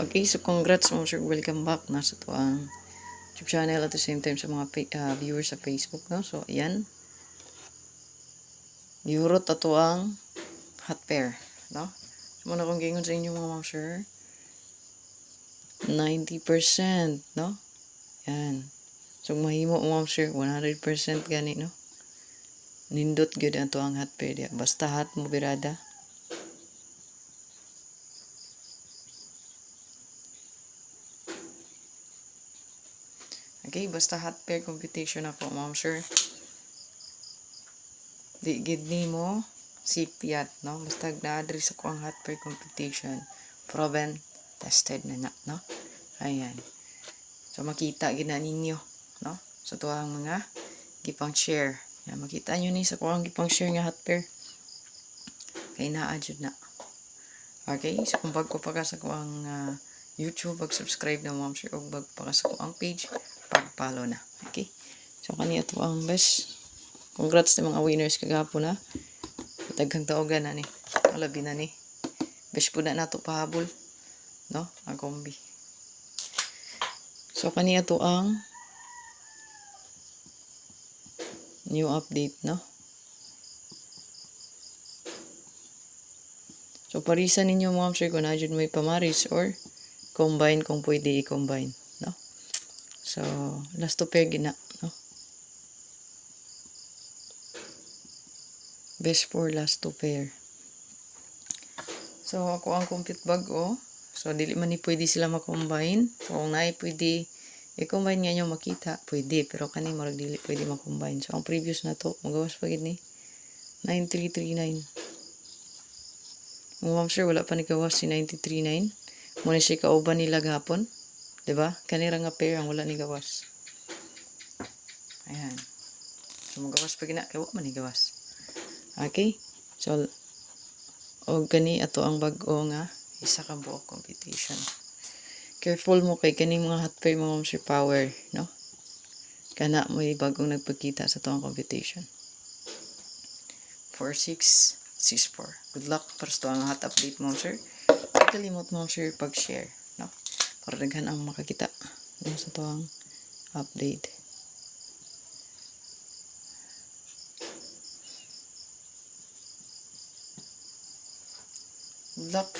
Okay, so congrats mo sir. Welcome back na sa tuang YouTube channel at the same time sa mga viewers sa Facebook, no? So, ayan. Giurot ato ang hot pair, no? So, muna kong gingon sa inyo mga ma'am sir. 90%, no? Yan. So, mahimo ma'am sir. 100% gani, no? Nindot gyud ato ang hot pair diya. Basta hot mo birada. Okay, basta hot pair competition ako, ma'am sir. Di gid nimo sipiat, no? Basta na-address ako ang hot pair competition. Proven, tested na, no? Ayan. So, makita gina ninyo, no? So, tuwang mga gipang share. Yan, makita nyo ni sa kuwang gipang share nga hot pair. Kay na-adjud na. Okay? So, kung bago pa ka sa kuwang YouTube, mag-subscribe na ma'am sir. O bago pa ka sa kuwang page, pag-follow na. Okay? So, kaniya to ang best. Congrats sa mga winners kagapon na. Taghang taogan na ni. Alabi na ni. Best po na nato pahabol. No? Ang kombi. So, kaniya to ang new update, no? So, parisan ninyo ma'am sir kung na-adjud may pamaris or combine kung pwede i-combine, no? So, last to pair gina, no? Best for last to pair. So, ako ang compute bag, oh. So, dili man ni pwede sila makombine. So, kung naay pwede i-combine nga nyo makita, pwede. Pero kani marag dili pwede makombine. So, ang previous na to, magawas pa gid ni 9339. Ma'am sir, wala pa ni gawas si 9339. Muna siya kauban nila gapon. Diba? Kanira nga pair ang wala ni gawas. Ayan. So, magawas pa gina. Kaya wala man ni gawas. Okay? So, o gani ato ang bag-o nga isa ka buok competition. Careful mo kay kaning mga hot pair mga sir power, no? Kana mo bagong nagpakita sa tuang competition. 4664. Good luck para sa tuang hot update mo sir. Kalimot mo sir pag-share, no? Para daghan ang makakita no, sa tuang update. Good luck.